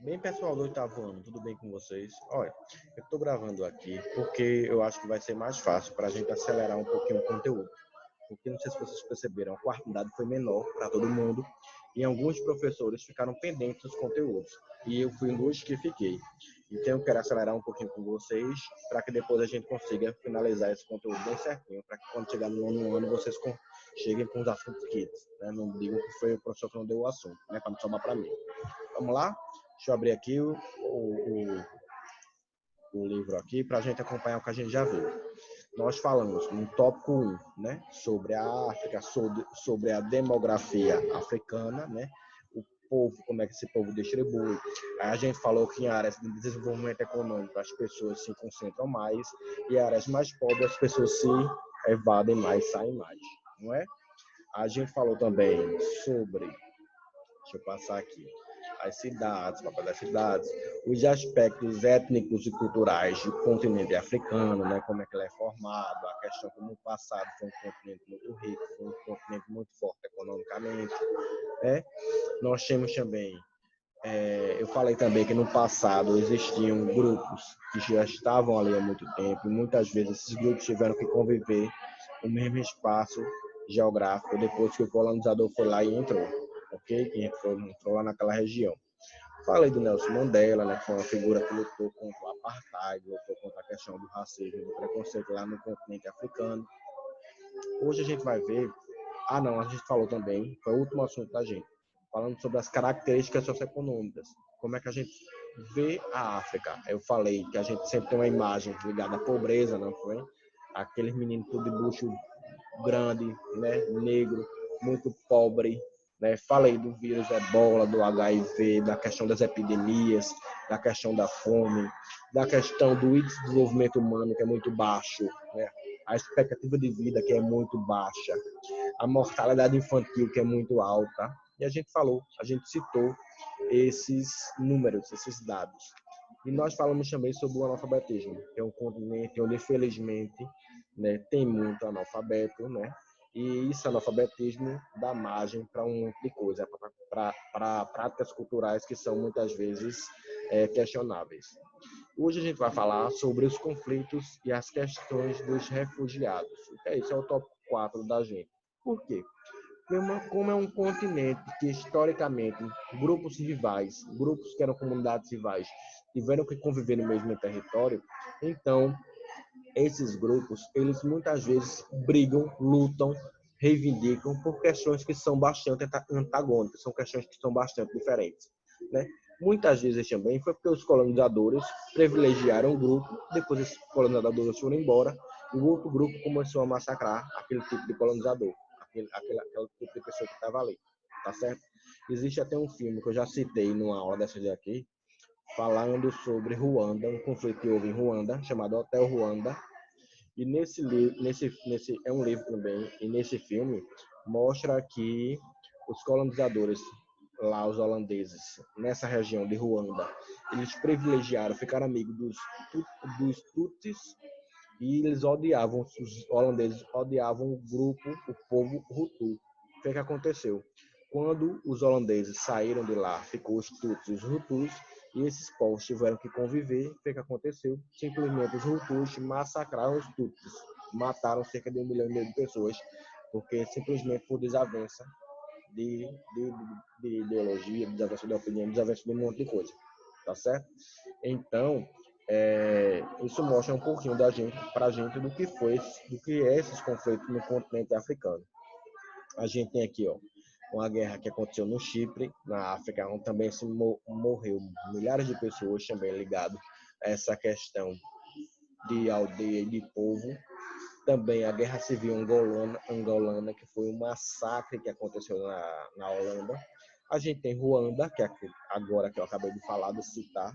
Bem, pessoal do oitavo ano, tudo bem com vocês? Olha, eu estou gravando aqui porque eu acho que vai ser mais fácil para a gente acelerar um pouquinho o conteúdo. Porque não sei se vocês perceberam, a quantidade foi menor para todo mundo e alguns professores ficaram pendentes dos conteúdos. E eu fui um dos que fiquei. Então eu quero acelerar um pouquinho com vocês para que depois a gente consiga finalizar esse conteúdo bem certinho, para que quando chegar no nono ano vocês cheguem com os assuntos kits, né? Não digam que foi o professor que não deu o assunto, né? Para não sobrar para mim. Vamos lá? Deixa eu abrir aqui o livro aqui para a gente acompanhar o que a gente já viu. Nós falamos no tópico 1, né, sobre a África, sobre a demografia africana, né, o povo, como é que esse povo distribui. Aí a gente falou que em áreas de desenvolvimento econômico as pessoas se concentram mais e em áreas mais pobres as pessoas se evadem mais, saem mais, não é? A gente falou também sobre, deixa eu passar aqui, as cidades, o papel das cidades, os aspectos étnicos e culturais do continente africano, né, como é que ele é formado, a questão que no passado foi um continente muito rico, foi um continente muito forte economicamente, né? Nós temos também, eu falei também que no passado existiam grupos que já estavam ali há muito tempo, e muitas vezes esses grupos tiveram que conviver no mesmo espaço geográfico depois que o colonizador foi lá e entrou, ok? Que entrou lá naquela região. Falei do Nelson Mandela, né, que foi uma figura que lutou contra o apartheid, lutou contra a questão do racismo e do preconceito lá no continente africano. Hoje a gente vai ver, não, a gente falou também, foi o último assunto da gente, falando sobre as características socioeconômicas, como é que a gente vê a África. Eu falei que a gente sempre tem uma imagem ligada à pobreza, não foi? Aqueles meninos tudo de bucho grande, né, negro, muito pobre, né? Falei do vírus Ebola, do HIV, da questão das epidemias, da questão da fome, da questão do desenvolvimento humano que é muito baixo, né? A expectativa de vida que é muito baixa, a mortalidade infantil que é muito alta. E a gente falou, a gente citou esses números, esses dados. E nós falamos também sobre o analfabetismo, que é um continente onde, infelizmente, né, tem muito analfabeto, né? E esse analfabetismo dá margem para um monte de coisa, para práticas culturais que são muitas vezes questionáveis. Hoje a gente vai falar sobre os conflitos e as questões dos refugiados. Esse é o top 4 da gente. Por quê? Como é um continente que, historicamente, grupos rivais, grupos que eram comunidades rivais, tiveram que conviver no mesmo território, então, esses grupos, eles muitas vezes brigam, lutam, reivindicam por questões que são bastante antagônicas, são questões que são bastante diferentes, né? Muitas vezes também foi porque os colonizadores privilegiaram um grupo, depois esses colonizadores foram embora, e o outro grupo começou a massacrar aquele tipo de colonizador, aquele tipo de pessoa que estava ali, tá certo? Existe até um filme que eu já citei numa aula dessas aqui, falando sobre Ruanda, um conflito que houve em Ruanda, chamado Hotel Ruanda. E nesse é um livro também, e nesse filme mostra que os colonizadores lá, os holandeses, nessa região de Ruanda, eles privilegiaram, ficaram amigos dos Tutsis, e eles odiavam, os holandeses odiavam o grupo, o povo Hutu. O que aconteceu? Quando os holandeses saíram de lá, ficou os Tutsis e os Hutus, e esses povos tiveram que conviver. O que aconteceu? Simplesmente os Hutus massacraram os Tutsis, mataram cerca de 1,5 milhão de pessoas, porque simplesmente por desavença de ideologia, desavença de opinião, desavença de um monte de coisa, tá certo? Então, isso mostra um pouquinho da gente, para a gente, do que é esses conflitos no continente africano. A gente tem aqui, ó, uma guerra que aconteceu no Chipre, na África, onde também se morreu milhares de pessoas também ligado a essa questão de aldeia e de povo. Também a Guerra Civil Angolana, que foi um massacre que aconteceu na Holanda. A gente tem Ruanda, que é agora que eu acabei de falar, de citar,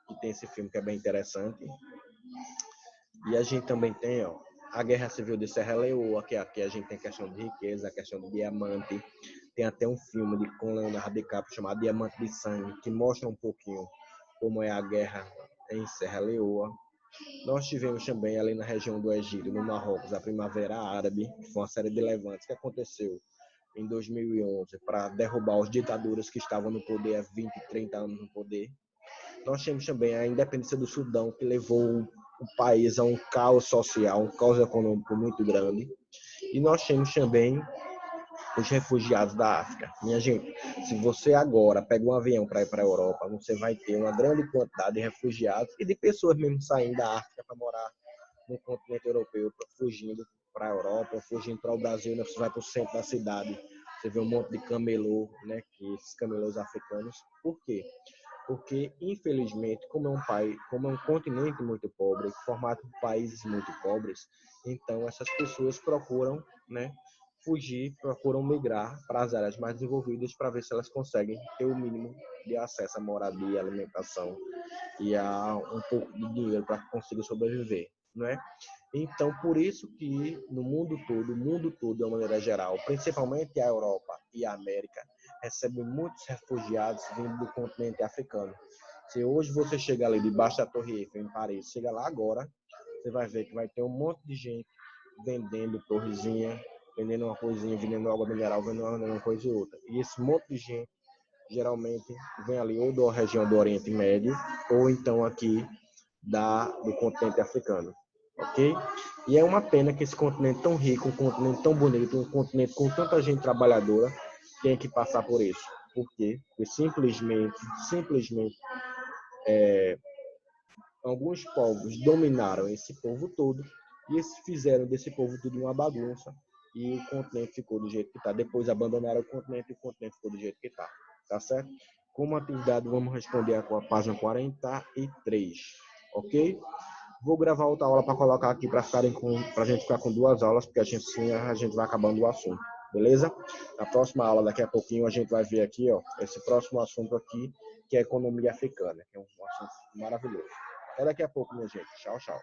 que tem esse filme que é bem interessante. E a gente também tem, ó, a Guerra Civil de Serra Leoa, que aqui a gente tem a questão de riqueza, a questão de diamante. Tem até um filme com Leonardo DiCaprio chamado Diamante de Sangue, que mostra um pouquinho como é a guerra em Serra Leoa. Nós tivemos também ali na região do Egito, no Marrocos, a Primavera Árabe, que foi uma série de levantes que aconteceu em 2011 para derrubar os ditadores que estavam no poder há 20, 30 anos no poder. Nós temos também a independência do Sudão, que levou o país a um caos social, um caos econômico muito grande. E nós temos também os refugiados da África. Minha gente, se você agora pega um avião para ir para a Europa, você vai ter uma grande quantidade de refugiados e de pessoas mesmo saindo da África para morar no continente europeu, fugindo para a Europa, fugindo para o Brasil, né? Você vai para o centro da cidade, você vê um monte de camelô, né? Que esses camelôs africanos. Por quê? Porque, infelizmente, como é um continente muito pobre, formado por países muito pobres, então essas pessoas procuram, né, fugir, procuram migrar para as áreas mais desenvolvidas para ver se elas conseguem ter o mínimo de acesso à moradia, alimentação e a um pouco de dinheiro para conseguir sobreviver, não é? Então, por isso que no mundo todo, de uma maneira geral, principalmente a Europa e a América, recebem muitos refugiados vindo do continente africano. Se hoje você chega ali debaixo da Torre Eiffel, em Paris, chega lá agora, você vai ver que vai ter um monte de gente vendendo torrezinha, vendendo uma coisinha, vendendo água mineral, vendendo uma coisa e outra. E esse monte de gente geralmente vem ali ou da região do Oriente Médio, ou então aqui do continente africano, ok? E é uma pena que esse continente tão rico, um continente tão bonito, um continente com tanta gente trabalhadora, tenha que passar por isso. Por quê? Porque simplesmente, alguns povos dominaram esse povo todo e eles fizeram desse povo tudo uma bagunça e o continente ficou do jeito que está. Depois abandonaram o continente e o continente ficou do jeito que está. Tá certo? Como atividade, vamos responder a página 43, ok? Vou gravar outra aula para colocar aqui para a gente ficar com 2 aulas, porque assim a gente vai acabando o assunto, beleza? Na próxima aula, daqui a pouquinho, a gente vai ver aqui, ó, esse próximo assunto aqui, que é a economia africana, que é um assunto maravilhoso. Até daqui a pouco, minha gente. Tchau, tchau.